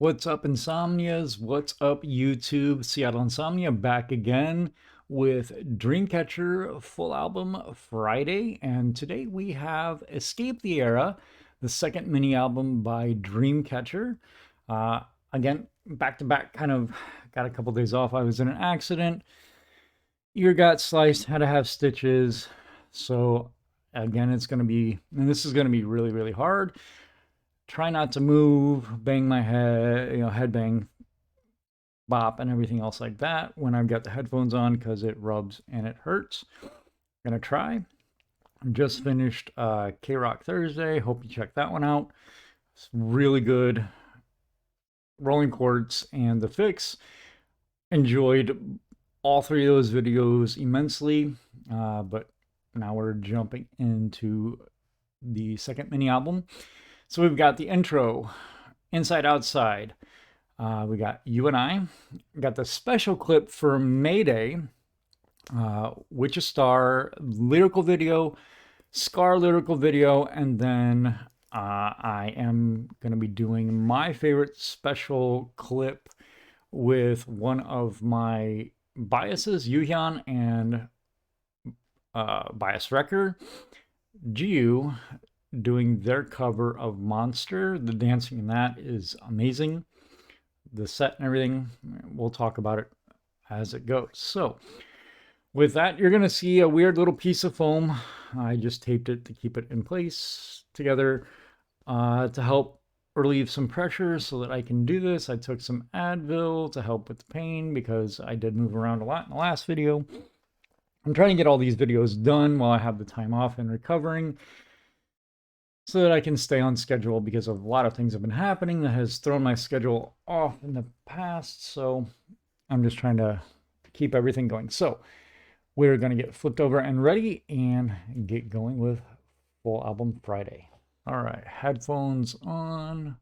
What's up, Insomnias? What's up, YouTube? Seattle Insomnia back again with Dreamcatcher full album Friday. And today we have Escape the Era, the second mini album by Dreamcatcher. Again, back to back, kind of got a couple days off. I was in an accident, ear got sliced, had to have stitches. So, again, it's going to be, and this is going to be really, really hard. Try not to move, bang my head, head bang, bop, and everything else like that when I've got the headphones on because it rubs and it hurts. Gonna try. Just finished K-Rock Thursday. Hope you check that one out. It's really good. Rolling Quartz and The Fix. Enjoyed all three of those videos immensely. But now we're jumping into the second mini album. So we've got the intro, Inside Outside. We got You and I. We got the special clip for Mayday, Witch a Star, lyrical video, Scar lyrical video, and then I am going to be doing my favorite special clip with one of my biases, Yoohyeon, and Bias Wrecker, Jiu, doing their cover of Monster. The dancing in that is amazing. The set and everything, we'll talk about it as it goes. So with that, you're going to see a weird little piece of foam. I just taped it to keep it in place together to help relieve some pressure so that I can do this. I took some Advil to help with the pain because I did move around a lot in the last video. I'm trying to get all these videos done while I have the time off and recovering, so that I can stay on schedule, because a lot of things have been happening that has thrown my schedule off in the past. So I'm just trying to keep everything going. So we're going to get flipped over and ready and get going with full album Friday. All right, headphones on.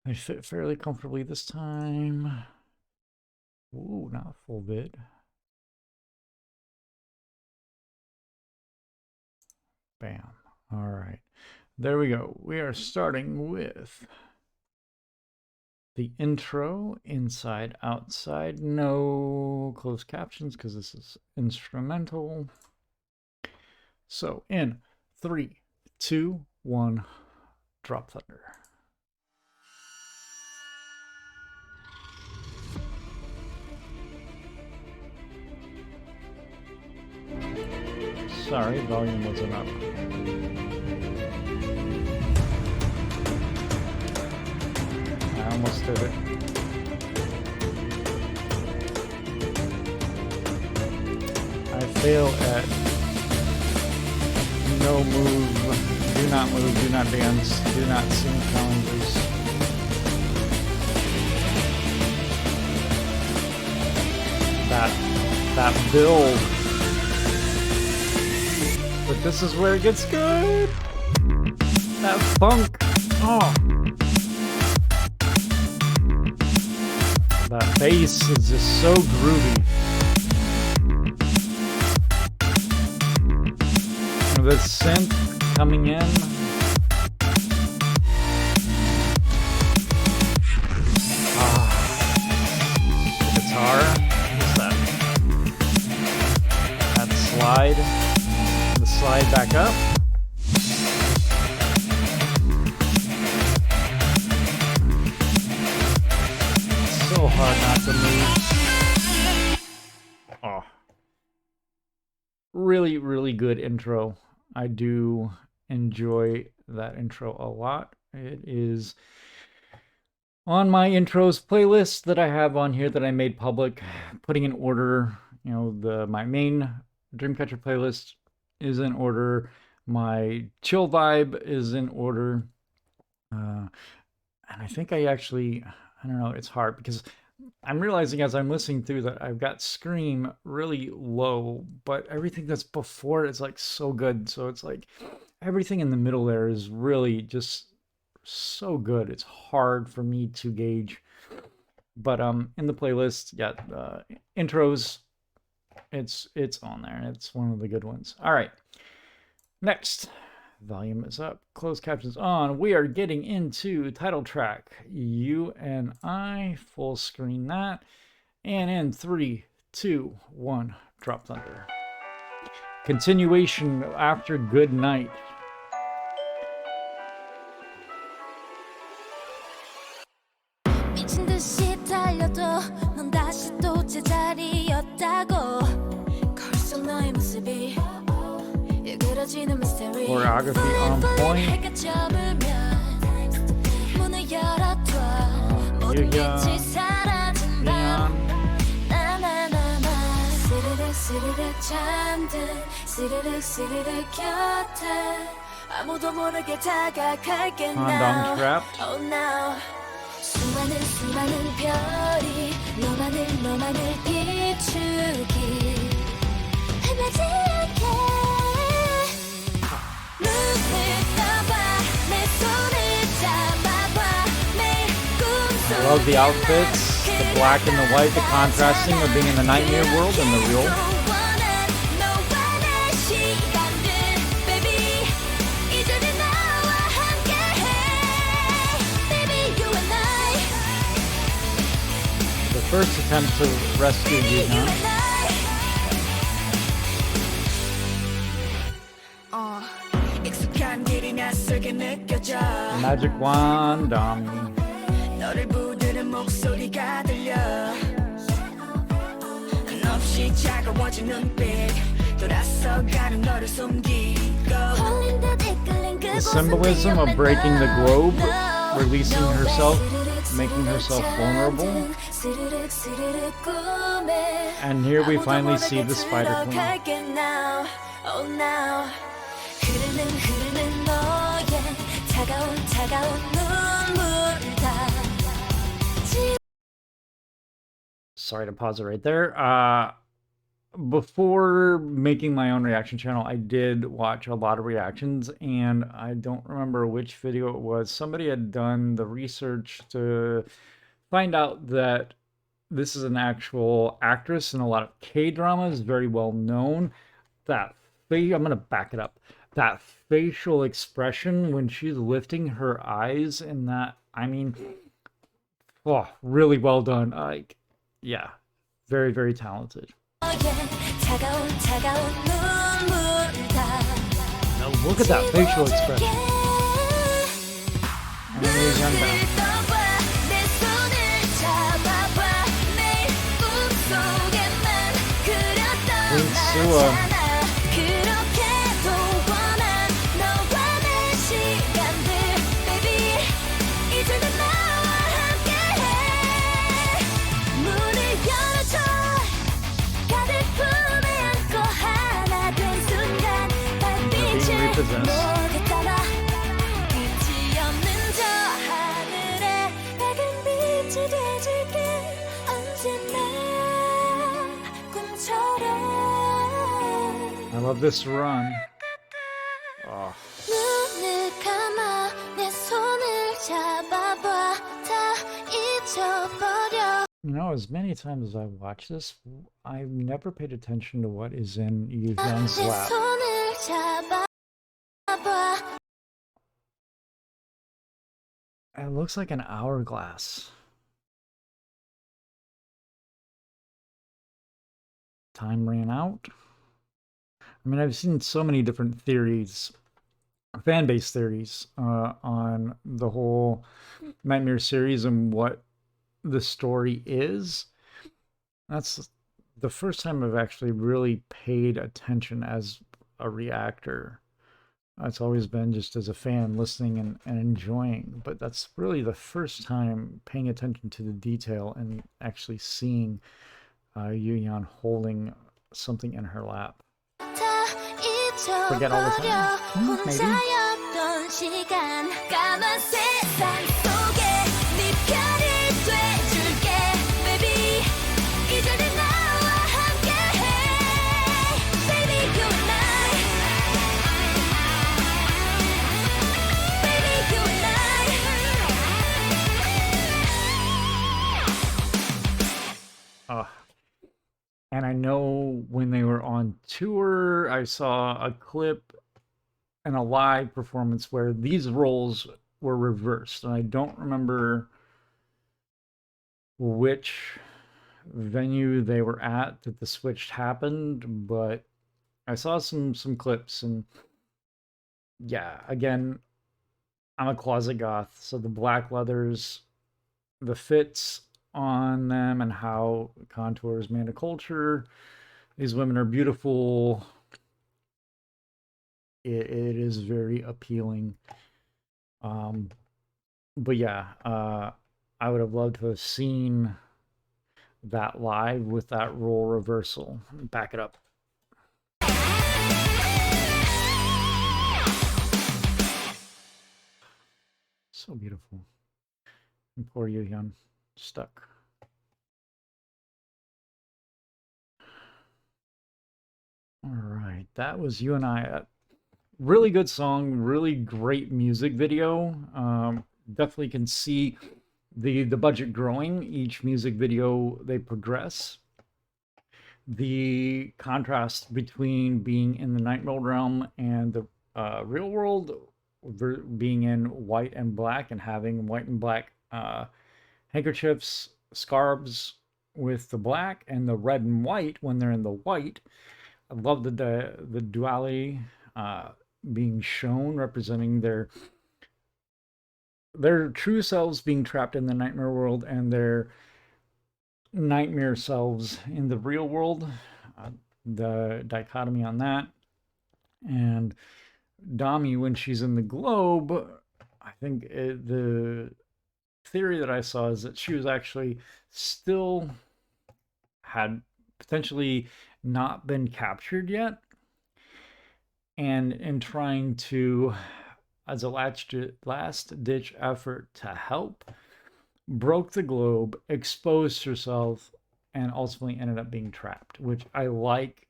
They fit fairly comfortably this time. Ooh, not full vid. Bam. All right, there we go. We are starting with the intro, Inside Outside. No closed captions because this is instrumental. So in 3, 2, 1, drop thunder. Sorry, volume wasn't up. I almost did it. I fail at no move, do not move, do not dance, do not sing challenges. That build. But this is where it gets good. That funk. Oh. That bass is just so groovy. And the synth coming in. The guitar. What's that? That slide. The slide back up. So hard not to move. Oh. Really, really good intro. I do enjoy that intro a lot. It is on my intros playlist that I have on here that I made public, putting in order. My main Dreamcatcher playlist is in order. My chill vibe is in order. And I think I don't know, it's hard because I'm realizing as I'm listening through that I've got Scream really low, but everything that's before it is like so good. So it's like everything in the middle there is really just so good. It's hard for me to gauge. But in the playlist, yeah, intros, it's on there, and it's one of the good ones. All right. Next, Volume is up, closed captions on. We are getting into title track, You and I. Full screen that. And in 3, 2, 1, drop thunder. Continuation after Good Night. Choreography on point. Handong trapped. I love the outfits, the black and the white, the contrasting of being in the nightmare world and the real. The first attempt to rescue Yoohyeon. Magic wand, the symbolism of breaking the globe, releasing herself, making herself vulnerable. And here we finally see the Spider Queen. Sorry to pause it right there. Before making my own reaction channel, I did watch a lot of reactions, and I don't remember which video it was. Somebody had done the research to find out that this is an actual actress in a lot of K-dramas, very well known. I'm gonna back it up. That facial expression when she's lifting her eyes and that, I mean, oh, really well done. Like, yeah, very, very talented. Now look at that facial expression. And Yoohyeon back. I love this run. Oh. You know, as many times as I watch this, I've never paid attention to what is in Yoohyeon's lap. It looks like an hourglass. Time ran out. I mean, I've seen so many different theories, fan-based theories, on the whole Nightmare series and what the story is. That's the first time I've actually really paid attention as a reactor. It's always been just as a fan, listening and enjoying, but that's really the first time paying attention to the detail and actually seeing Yoohyeon holding something in her lap. Forget all the time. Maybe. And I know when they were on tour, I saw a clip in a live performance where these roles were reversed, and I don't remember which venue they were at that the switch happened, but I saw some clips, and yeah, again, I'm a closet goth, so the black leathers, the fits on them, and how contours man a culture. These women are beautiful. It is very appealing. But yeah, I would have loved to have seen that live with that role reversal. Back it up. So beautiful. And poor Yoohyeon, stuck. All right, that was You and I. Really good song, really great music video. Definitely can see the budget growing. Each music video they progress. The contrast between being in the Nightmare realm and the real world, being in white and black, and having white and black handkerchiefs, scarves with the black, and the red and white when they're in the white. I love the duality being shown, representing their true selves being trapped in the nightmare world and their nightmare selves in the real world. The dichotomy on that. And Dami, when she's in the globe, I think the theory that I saw is that she was actually still had potentially not been captured yet, and in trying to, as a last ditch effort to help, broke the globe, exposed herself, and ultimately ended up being trapped, which I like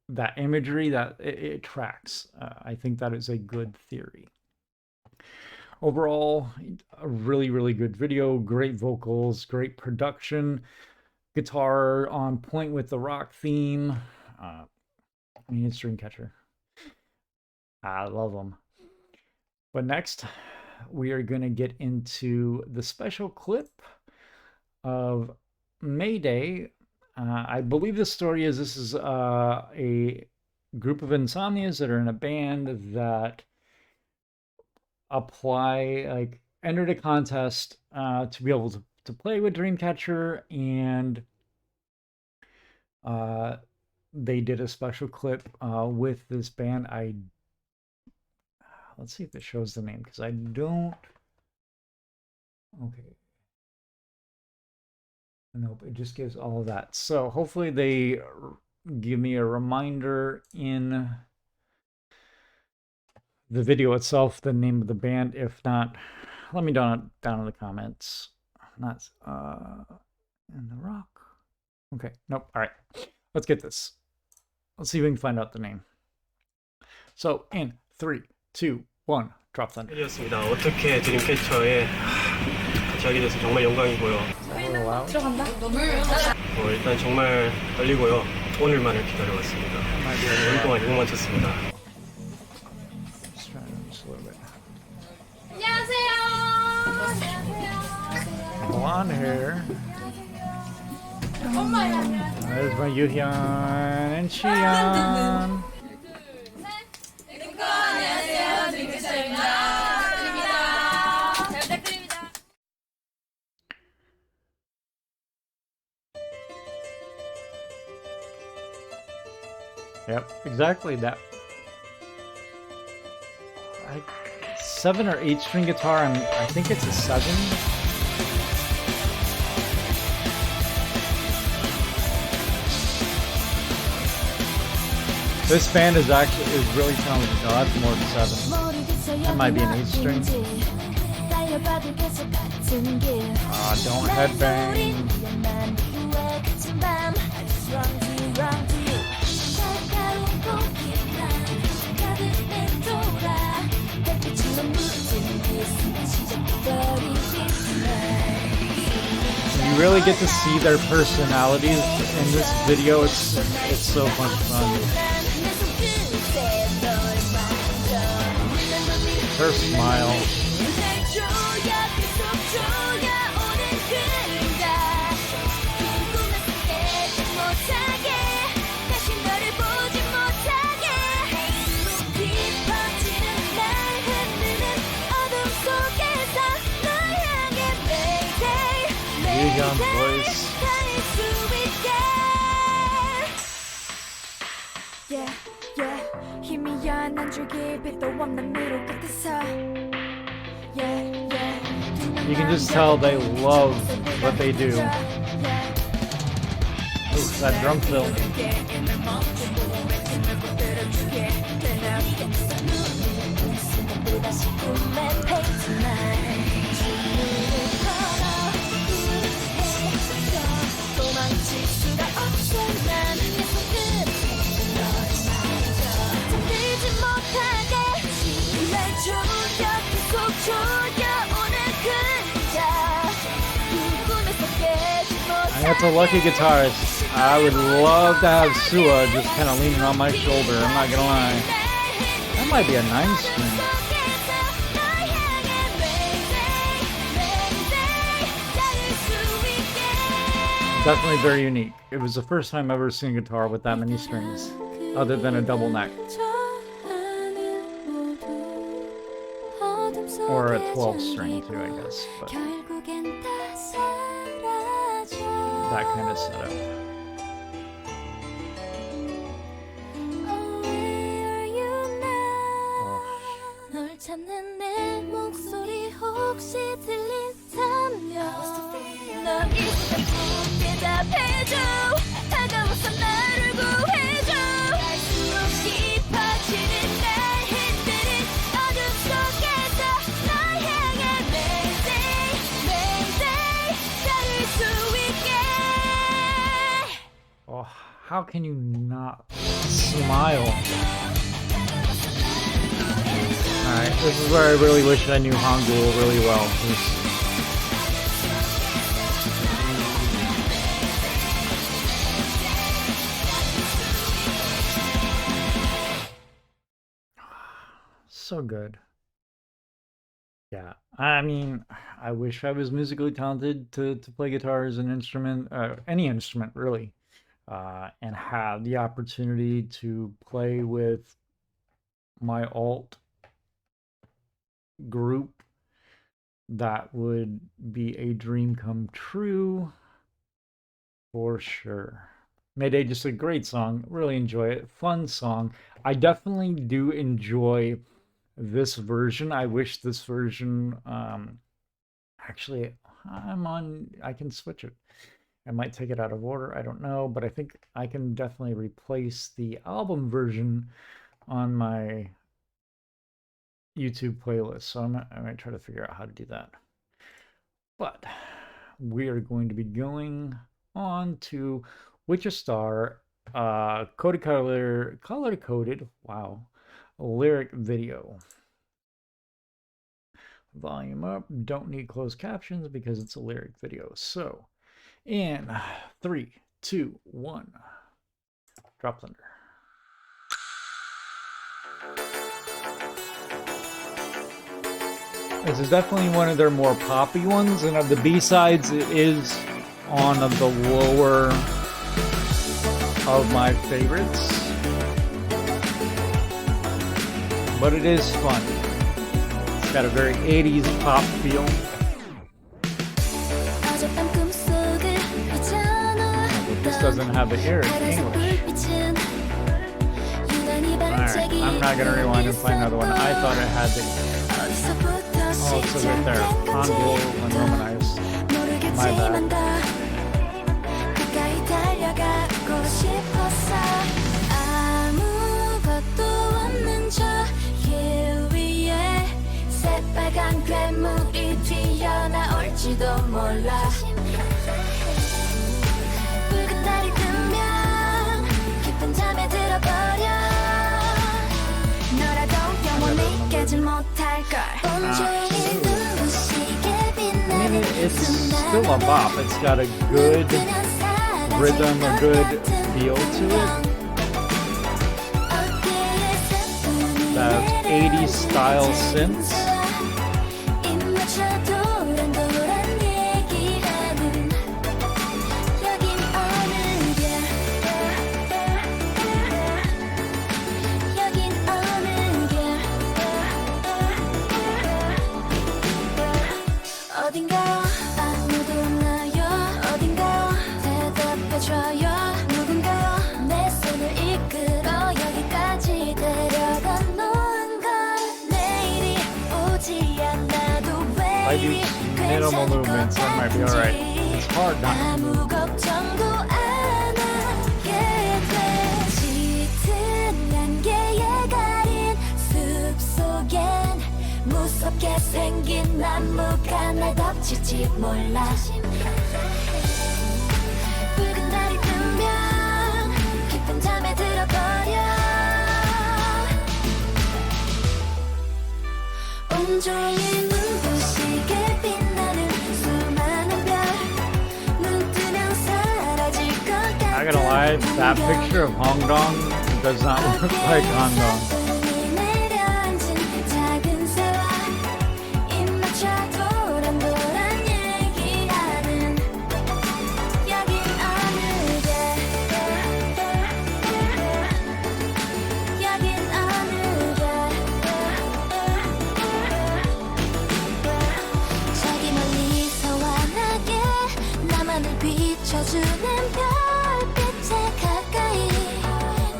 that imagery, that it tracks. I think that is a good theory. Overall, a really, really good video, great vocals, great production, guitar on point with the rock theme. I mean, it's Dreamcatcher. I love them. But next, we are going to get into the special clip of Mayday. I believe the story is this is a group of insomnias that are in a band that entered a contest to be able to play with Dreamcatcher, and they did a special clip with this band. Let's see if it shows the name, because I don't. Okay. Nope, it just gives all of that. So hopefully they give me a reminder in the video itself, the name of the band. If not, let me down in the comments. Not in the rock. Okay, nope. All right, let's get this. Let's see if we can find out the name. So in 3, 2, 1, drop thunder. 였습니다. 어떻게 드림캐쳐에 같이 하게 돼서 정말 영광이고요. 들어간다. 일단 정말 떨리고요. 오늘만을 기다려왔습니다. 오랫동안 너무 많쳤습니다. 안녕하세요. Blonde hair. There's my Yoohyeon and Cheon. 안녕하세요. 드림캐쳐입니다. 잘 부탁드립니다. Yep, exactly that. 7 or 8 string guitar, and I think it's a 7. This band is really talented. No, that's more than 7. That might be an 8 string. Don't headbang. You really get to see their personalities in this video. It's so much fun. Her smile. Yoohyeon's voice. You can just tell they love what they do. Ooh, that drum fill. That's a lucky guitarist. I would love to have Sua just kind of leaning on my shoulder, I'm not gonna lie. That might be a 9-string. Definitely very unique. It was the first time I've ever seen a guitar with that many strings, other than a double neck. Or a 12-string too, I guess. But that kind of setup. Oh, how can you not smile? Alright, this is where I really wish I knew Hangul really well. So good. Yeah, I mean, I wish I was musically talented to play guitar as an instrument, any instrument really, and had the opportunity to play with my alt group. That would be a dream come true for sure. Mayday, just a great song. Really enjoy it. Fun song. I definitely do enjoy this version. I wish this version, actually, I can switch it. I might take it out of order, I don't know, but I think I can definitely replace the album version on my YouTube playlist. So I might try to figure out how to do that. But we are going to be going on to Which a Star, color-coded, wow, lyric video. Volume up, don't need closed captions because it's a lyric video. So, in 3, 2, 1, drop thunder. This is definitely one of their more poppy ones, and of the B-sides, it is one of the lower of my favorites. But it is fun. It's got a very 80s pop feel. This doesn't have the lyric in English. Alright, I'm not gonna rewind and play another one. I thought it had the... Oh, it's right there. Hangul and Romanized. My bad. I mean, it's still a bop. It's got a good rhythm, a good feel to it. that 80s style synths. I do minimal movements, that might be alright. It's hard not to move. 무섭게 생긴 나무가 날 덮칠지 몰라 붉은 달이 뜨면 깊은 잠에 들어버려 온종일 눈부시게 빛나는 수많은 별 눈 뜨면 사라질 것 같은 Not gonna lie, that picture of Hong Dong does not look like Hong Dong. 비춰주는 별빛에 가까이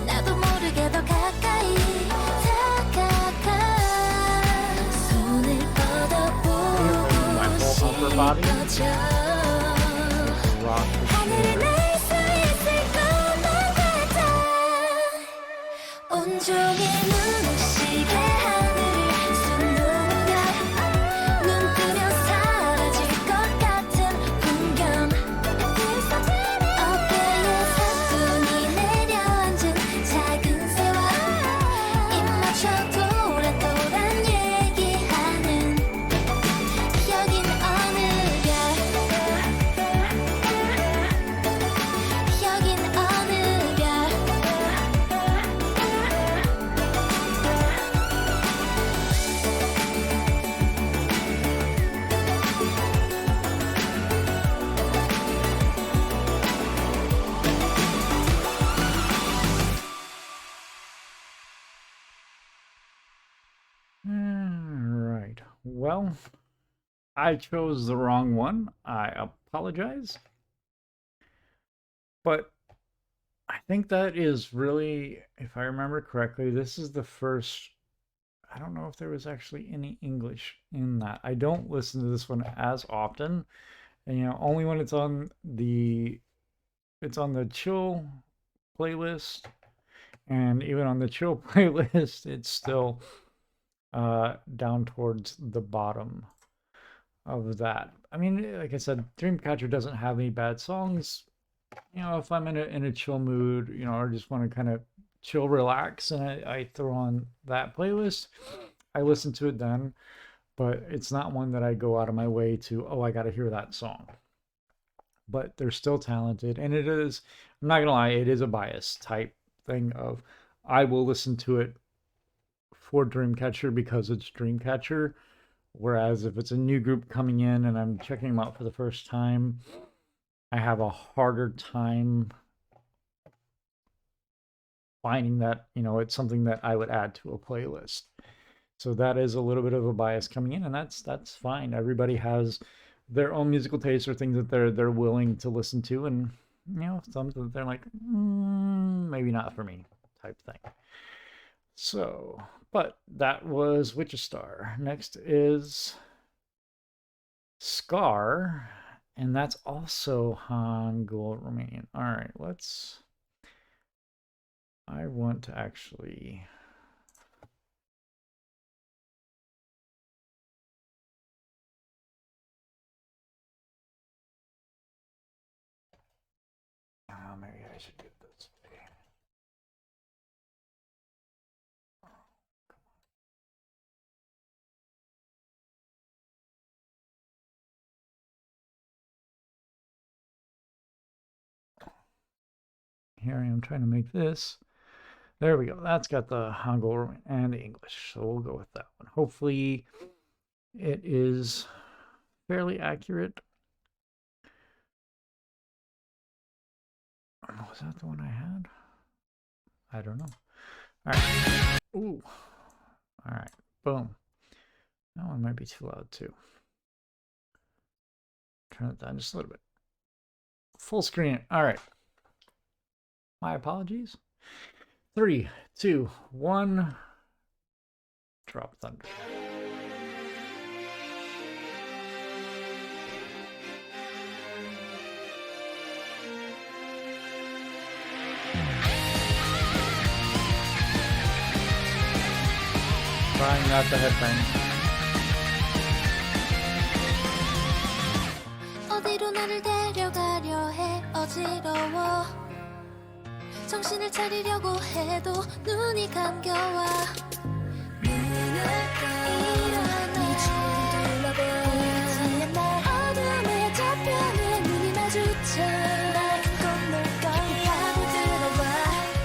나도 모르게 더 가까이 다가가 손을 뻗어보고 싶어져 하늘에 날 수 있을 것만 같아 온종일 눈부시게 하늘을 수놓은 별눈 뜨면 사라질 것 같은 풍경 Alright, well, I chose the wrong one. I apologize. But I think that is really, if I remember correctly, this is the first. I don't know if there was actually any English in that. I don't listen to this one as often. And, only when it's on the chill playlist. And even on the chill playlist, it's still down towards the bottom of that. I mean, like I said, Dreamcatcher doesn't have any bad songs. If I'm in a chill mood, or just want to kind of chill, relax, and I throw on that playlist, I listen to it then. But it's not one that I go out of my way to, oh, I got to hear that song. But they're still talented, and it is, I'm not gonna lie, it is a bias type thing of I will listen to it for Dreamcatcher because it's Dreamcatcher. Whereas if it's a new group coming in and I'm checking them out for the first time, I have a harder time finding that, it's something that I would add to a playlist. So that is a little bit of a bias coming in, and that's fine. Everybody has their own musical taste or things that they're willing to listen to, and some that they're like, maybe not for me type thing. So, but that was Witch Star. Next is Scar, and that's also Hangul Romanian. All right, I want to actually. Maybe I should get this. Here I am trying to make this There we go. That's got the Hangul and the English, so we'll go with that one. Hopefully it is fairly accurate. Was that the one I had? I don't know. All right. Ooh. All right. Boom. That one might be too loud too. Turn it down just a little bit. Full screen. All right. My apologies. 3, 2, 1. Drop thunder. Trying not to headbang. 어디로 나를 데려가려 해 어지러워 정신을 차리려고 해도 눈이 감겨와 눈을 일어나 보이지 않나 어둠에 잡혀 내 눈이 마주쳐 날 건널 거야 들어와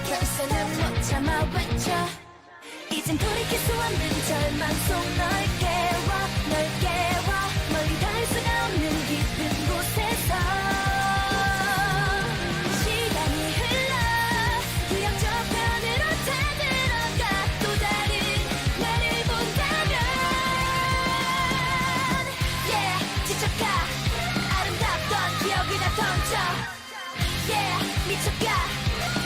더 이상은 못 참아 외쳐 이젠 돌이킬 수 없는 절망 속 널 깨워 멀리 갈 수가 없는 깊은 곳에서 시간이 흘러 기억 저편으로 타들어가 또 다른 나를 본다면 Yeah 지쳐가 아름답던 기억을 다 던져 Yeah 미쳐가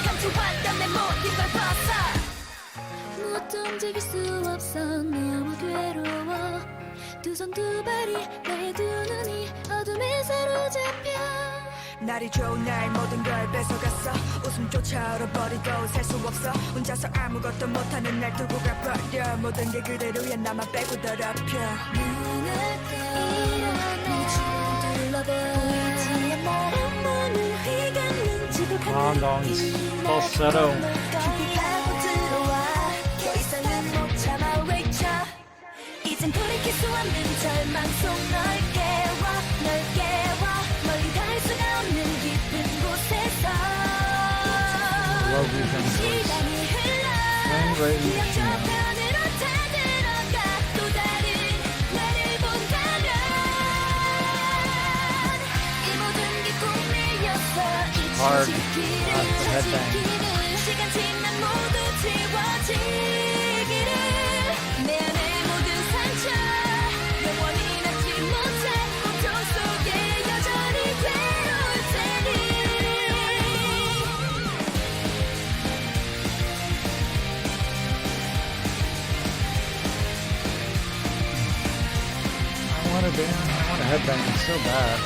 감추왔던 내 모든 걸 벗어 무엇도 움직일 수 없어 너무 괴로워 두 손 두 발이 내 두 눈이 어둠에 사로잡혀 날이 좋은 날 모든 걸 뺏어갔어 웃음조차 얼어버리고 살 수 없어 혼자서 아무것도 못하는 날 두고 가버려 모든 게 그대로야 나만 빼고 더럽혀 눈을 일어나 둘러보지 않나 한번은 휘감는 지독한 느낌 falsetto. 준비하고 들어와 더 이상은 못 참아 외쳐 이젠 돌이킬 수 없는 절망 속 널 깨워 멀리 갈 수가 없는 깊은 곳에서 Love you, Jenny voice. 시간이 And 흘러 right 기억 into it. 저편으로 타들어가 또 다른 나를 본다면 이 모든 게 꿈이었어 Hard. 잊혀지기를 That's the headbang. 시간 지나 모두 지워지기를 내 안의 모든 상처 영원히 낫지 못해 고통 속에 여전히 괴로울 테니 I want to dance. I want to headbang. It's so bad.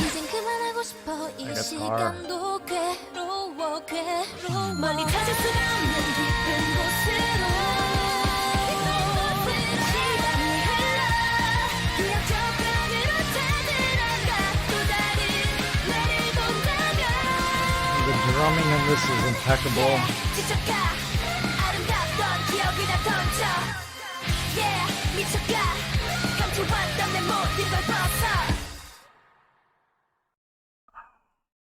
이젠 그만하고 싶어 이 guitar. 시간도 괴로워 멀리 찾을 수가 없는 깊은 곳으로 시간이 흘러 기억 저편으로 타들어가 또 다른 나를 본다면 The drumming in this is impeccable. 지쳐가 아름답던 기억을 다 던져 Yeah 미쳐가 감춰왔던 내 모든 걸 벗어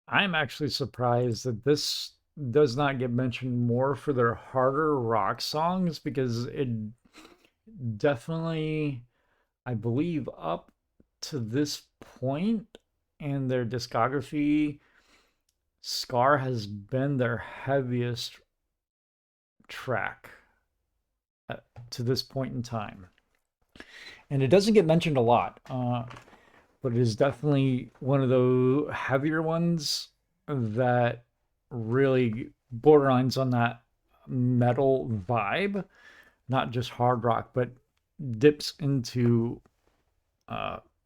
I'm actually surprised that this does not get mentioned more for their harder rock songs because it definitely, I believe, up to this point in their discography, Scar has been their heaviest track to this point in time. And it doesn't get mentioned a lot, but it is definitely one of the heavier ones that really borderlines on that metal vibe, not just hard rock, but dips into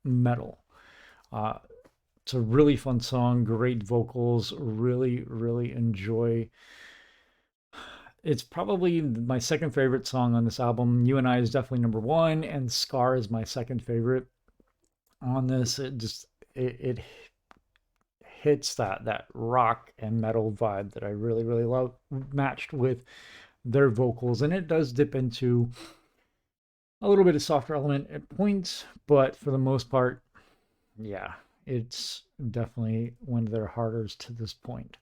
metal. It's a really fun song, great vocals, really enjoy. It's probably my second favorite song on this album. You and I is definitely number one, and Scar is my second favorite on this. It hits that rock and metal vibe that I really love, matched with their vocals, and it does dip into a little bit of softer element at points, but for the most part, Yeah, it's definitely one of their hardest to this point.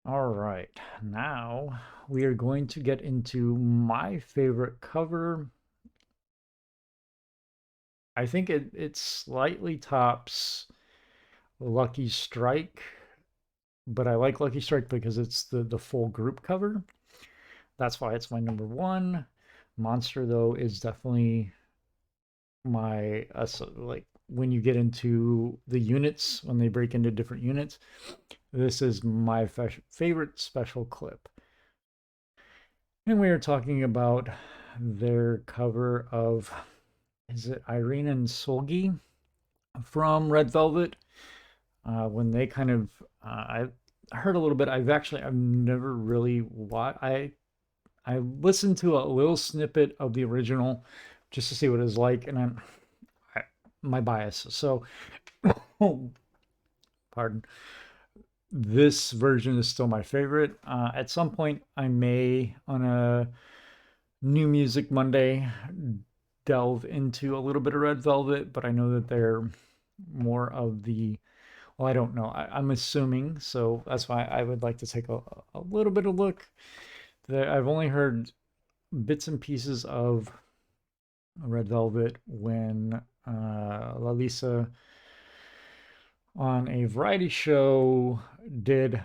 All right, now we are going to get into my favorite cover. I think it slightly tops Lucky Strike, but I like Lucky Strike because it's the full group cover. That's why it's my number one. Monster though is definitely my so, like when you get into the units, when they break into different units, this is my favorite special clip. And we are talking about their cover of, is it Irene and Solgi from Red Velvet? When they kind of, I heard a little bit. I've never really watched. I listened to a little snippet of the original just to see what it was like, and my bias. So, pardon. This version is still my favorite. At some point, I may, on a New Music Monday, delve into a little bit of Red Velvet, but I know that they're more of the, well, I don't know. I'm assuming, so that's why I would like to take a little bit of look. I've only heard bits and pieces of Red Velvet when Lalisa on a variety show did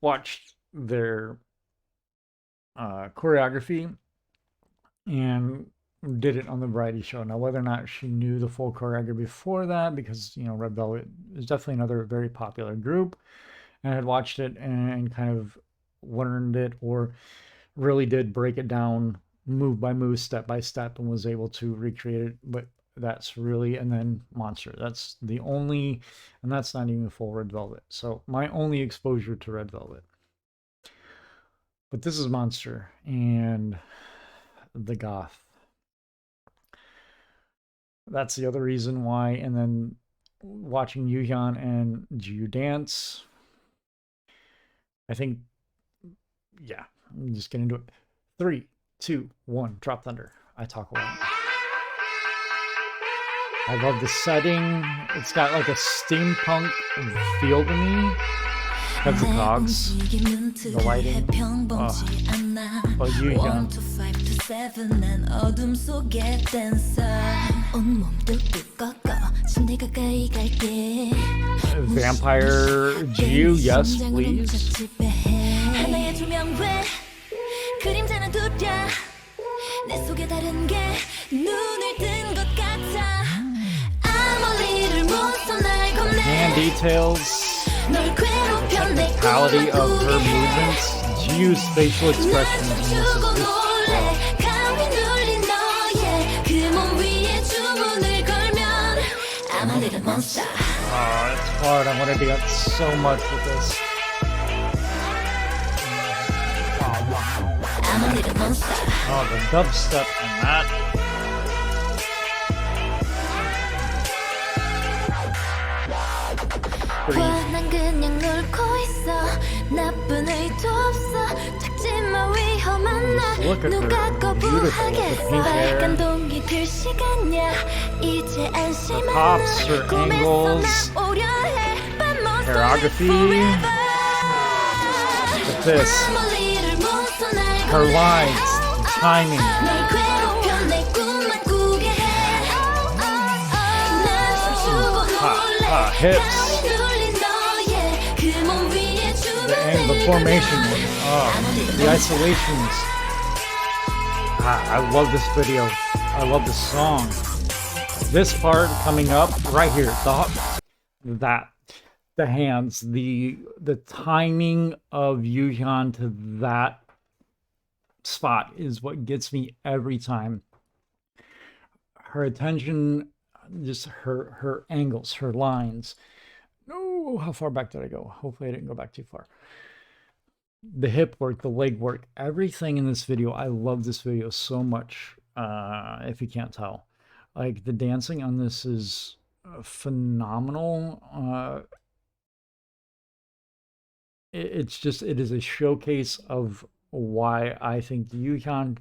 watch their choreography and did it on the variety show. Now, whether or not she knew the full choreography before that, because Red Velvet is definitely another very popular group, and I had watched it and kind of learned it, or really did break it down move by move, step by step, and was able to recreate it. But that's really, and then Monster. That's the only, and that's not even full Red Velvet. So my only exposure to Red Velvet. But this is Monster and the goth. That's the other reason why. And then watching Yoohyeon and Jiu dance, I think, yeah, I'm just getting into it. 3, 2, 1, drop thunder. I talk a lot. I love the setting. It's got like a steampunk feel to me. Got the cogs, the lighting. Oh, Yoohyeon. Vampire Jiu, yes, please. Hand details, the technicality of her movements, Jiu's facial expressions, and this is just, oh, it's hard. I want to get so much with this. Oh, the dubstep and that. 난 그냥 놀고 있어 나쁜 의도 없어 찾지마 위험한 나 누가 거부하겠어 빨간 동이 들 시간이야 이제 안심하라 꿈에서 나 오려 해 choreography. Look at this. Her lines, timing. Hips. The formation, the isolations. I love this video. I love this song. This part coming up right here, the hands, the timing of Yoohyeon to that spot is what gets me every time. Her attention, just her angles, her lines. No, how far back did I go? Hopefully I didn't go back too far. The hip work, the leg work, everything in this video. I love this video so much, if you can't tell. Like, the dancing on this is phenomenal. It is a showcase of why I think Yoohyeon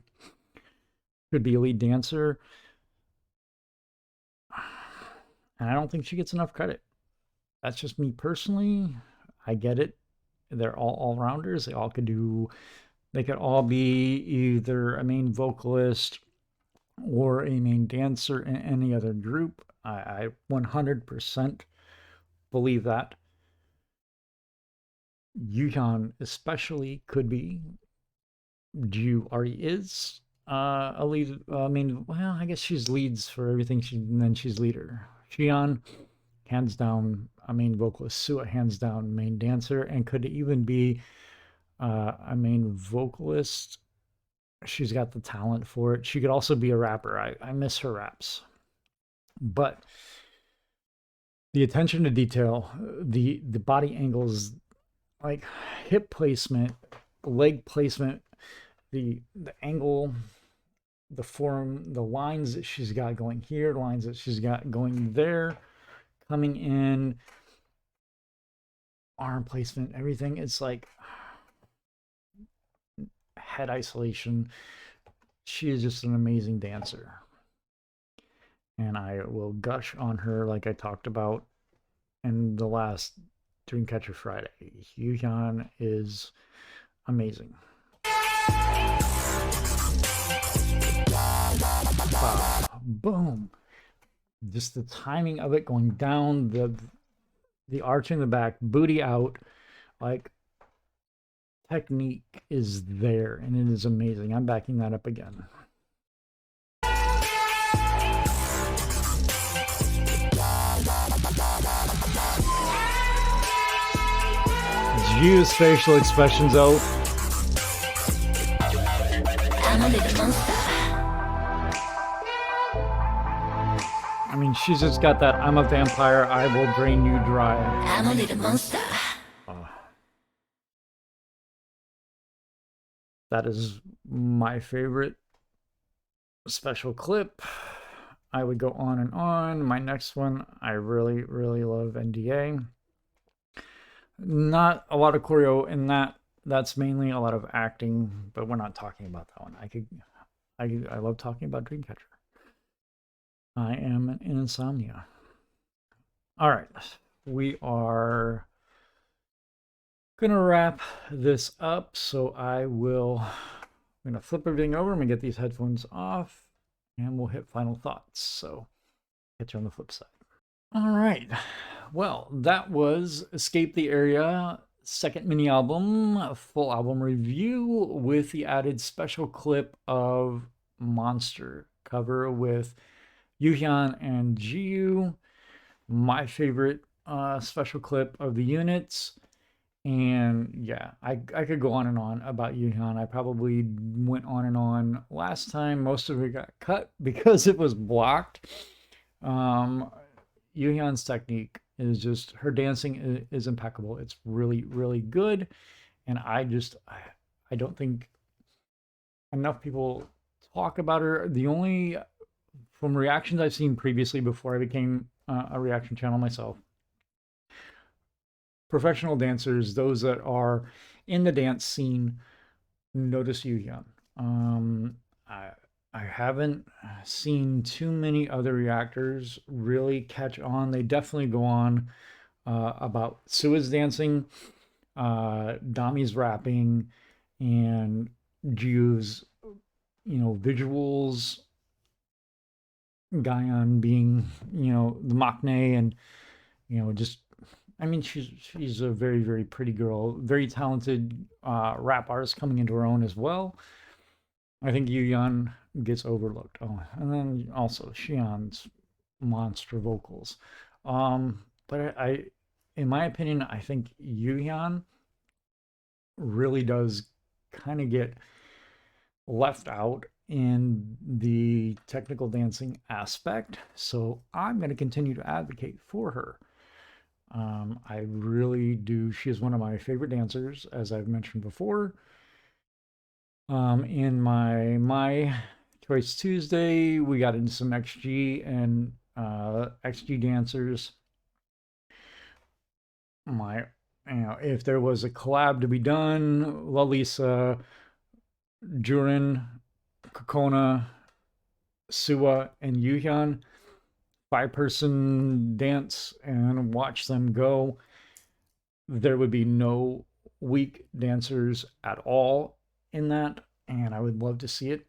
could be a lead dancer. And I don't think she gets enough credit. That's just me personally. I get it. They're all rounders. They could all be either a main vocalist or a main dancer in any other group. I 100% believe that. Yoohyeon especially could be. Ju already is a lead. I mean, well, I guess she's leads for everything. And then she's leader. Xian, hands down, a main vocalist. Sua, hands down, main dancer, and could even be a main vocalist. She's got the talent for it. She could also be a rapper. I miss her raps, but the attention to detail, the body angles, like hip placement, leg placement, the angle, the form, the lines that she's got going here, lines that she's got going there, coming in, arm placement, everything. It's like head isolation. She is just an amazing dancer. And I will gush on her like I talked about in the last Dreamcatcher Friday. Yoohyeon is amazing. Boom. Just the timing of it going down, the arch in the back, booty out, like technique is there and it is amazing. I'm backing that up again. Use facial expressions though. I'm a little monster. I mean, she's just got that I'm a vampire, I will drain you dry. I'm a little monster. That is my favorite special clip. I would go on and on. My next one, I really, really love NDA. Not a lot of choreo in that. That's mainly a lot of acting, but we're not talking about that one. I love talking about Dreamcatcher. I am an insomnia. All right, we are gonna wrap this up. So I'm gonna flip everything over. I'm gonna get these headphones off, and we'll hit final thoughts. So catch you on the flip side. All right. Well, that was Escape the Area, second mini album, full album review with the added special clip of Monster cover with Yoohyeon and Jiu. My favorite special clip of the units. And yeah, I could go on and on about Yoohyeon. I probably went on and on last time. Most of it got cut because it was blocked. Yoohyeon's technique is just, her dancing is impeccable. It's really, really good. And I don't think enough people talk about her. The only, from reactions I've seen previously before I became a reaction channel myself, professional dancers, those that are in the dance scene, notice Yoohyeon. I haven't seen too many other reactors really catch on. They definitely go on about Sua's dancing, Dami's rapping, and Jiu's, visuals, Guyon being, the maknae, and, just, I mean, she's a very, very pretty girl, very talented rap artist coming into her own as well. I think Yoohyeon gets overlooked. Oh, and then also Xian's monster vocals. But in my opinion, I think Yoohyeon really does kind of get left out in the technical dancing aspect. So I'm going to continue to advocate for her. I really do. She is one of my favorite dancers, as I've mentioned before. In my Choice Tuesday, we got into some XG and XG dancers. If there was a collab to be done, Lalisa, Jurin, Kokona, Sua, and Yoohyeon, 5-person dance and watch them go. There would be no weak dancers at all in that, and I would love to see it,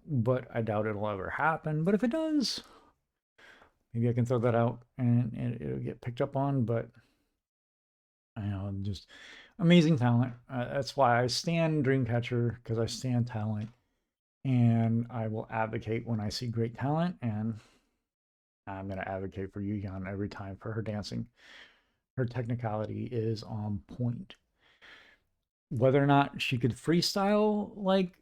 but I doubt it'll ever happen. But if it does, maybe I can throw that out and it'll get picked up on. But I know, just amazing talent. That's why I stand Dreamcatcher, because I stand talent, and I will advocate when I see great talent, and I'm going to advocate for Yoohyeon every time for her dancing. Her technicality is on point. Whether or not she could freestyle like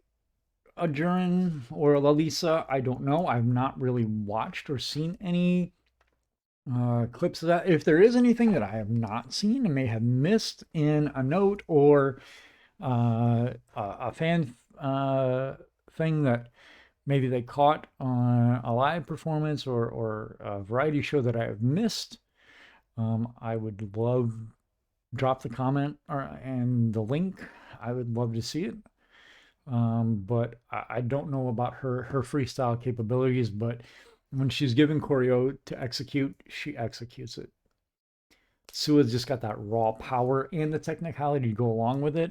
a Jurin or a Lalisa, I don't know. I've not really watched or seen any clips of that. If there is anything that I have not seen and may have missed in a note or a fan thing that maybe they caught on a live performance or a variety show that I have missed, I would love drop the comment and the link. I would love to see it. But I don't know about her freestyle capabilities, but when she's given choreo to execute, she executes it. Sua's just got that raw power and the technicality to go along with it.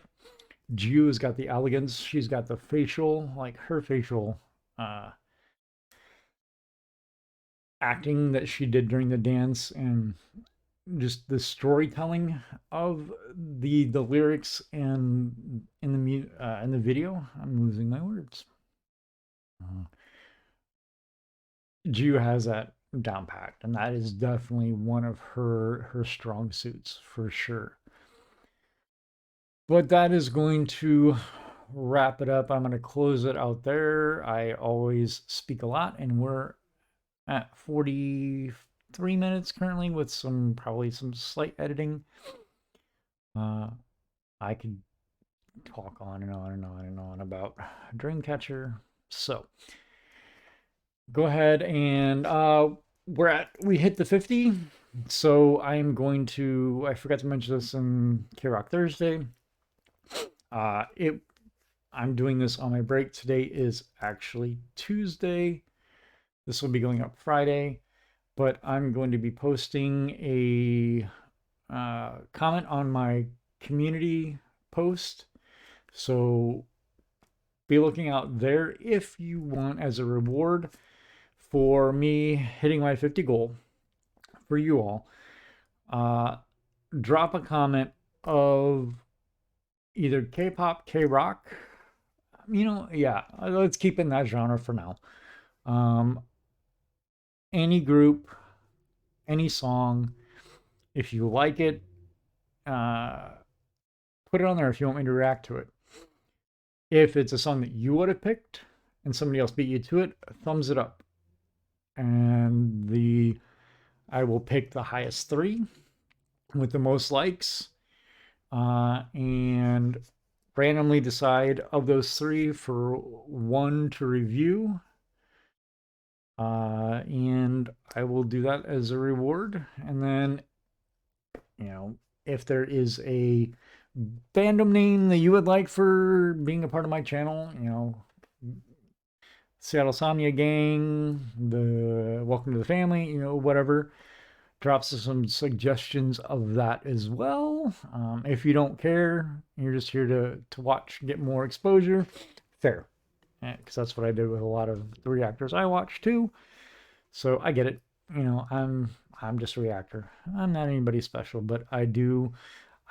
Jiu's got the elegance. She's got the facial, like her facial acting that she did during the dance, and just the storytelling of the lyrics and in the video. I'm losing my words. Jiu has that down packed, and that is definitely one of her strong suits for sure. But that is going to wrap it up. I'm going to close it out there. I always speak a lot, and we're at 43 minutes currently with probably some slight editing. I could talk on and on and on and on about Dreamcatcher. So go ahead and we hit the 50. So I'm going to, I forgot to mention this in K-Rock Thursday. I'm doing this on my break. Today is actually Tuesday. This will be going up Friday, but I'm going to be posting a comment on my community post. So be looking out there if you want, as a reward for me hitting my 50 goal for you all. Drop a comment of either K-pop, K-rock, yeah, let's keep in that genre for now. Any group, any song, if you like it, put it on there if you want me to react to it. If it's a song that you would have picked and somebody else beat you to it, thumbs it up. And I will pick the highest 3 with the most likes, and randomly decide of those 3 for one to review. And I will do that as a reward. And then, if there is a fandom name that you would like for being a part of my channel, Seattle Samia Gang, the Welcome to the Family, whatever, drops some suggestions of that as well. If you don't care, you're just here to watch, get more exposure, fair. Because that's what I did with a lot of the reactors I watch too. So I get it. I'm just a reactor. I'm not anybody special, but I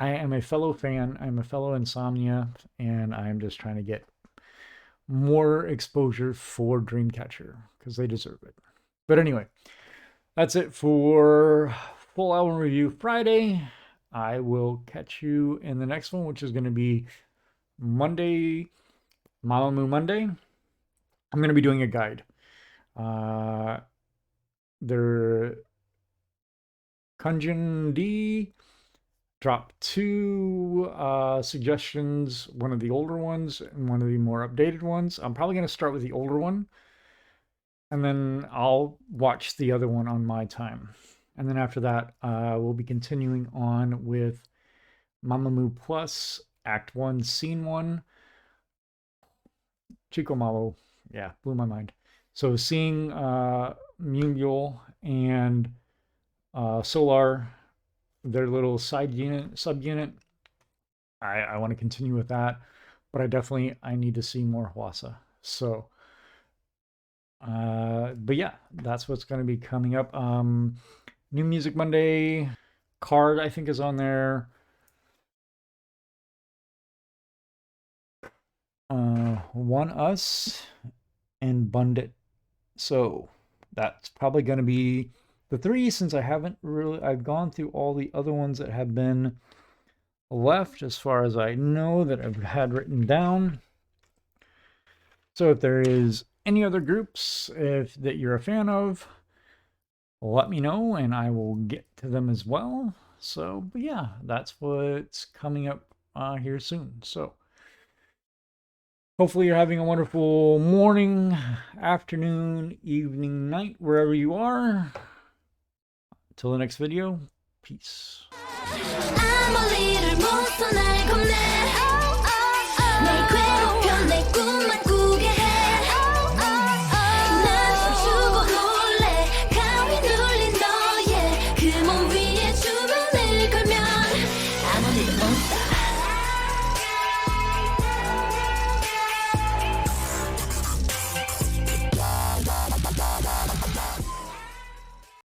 am a fellow fan. I'm a fellow insomnia, and I'm just trying to get more exposure for Dreamcatcher because they deserve it. But anyway, that's it for full album review Friday. I will catch you in the next one, which is going to be Monday, Mamamoo Monday. I'm going to be doing a guide. Their Kunjin D dropped 2 suggestions, one of the older ones and one of the more updated ones. I'm probably going to start with the older one, and then I'll watch the other one on my time. And then after that, we'll be continuing on with Mamamoo Plus, Act 1, Scene 1. Chico Malo, yeah, blew my mind. So seeing Mule and Solar, their little subunit, I want to continue with that, but I need to see more Hwasa. So, but yeah, that's what's going to be coming up. New Music Monday card I think is on there. One Us and Bundit. So that's probably going to be the three, since I've gone through all the other ones that have been left as far as I know that I've had written down. So if there is any other groups that you're a fan of, let me know and I will get to them as well. So, but yeah, that's what's coming up here soon. So hopefully you're having a wonderful morning, afternoon, evening, night, wherever you are. Till the next video, peace. 아무리를 못 써 날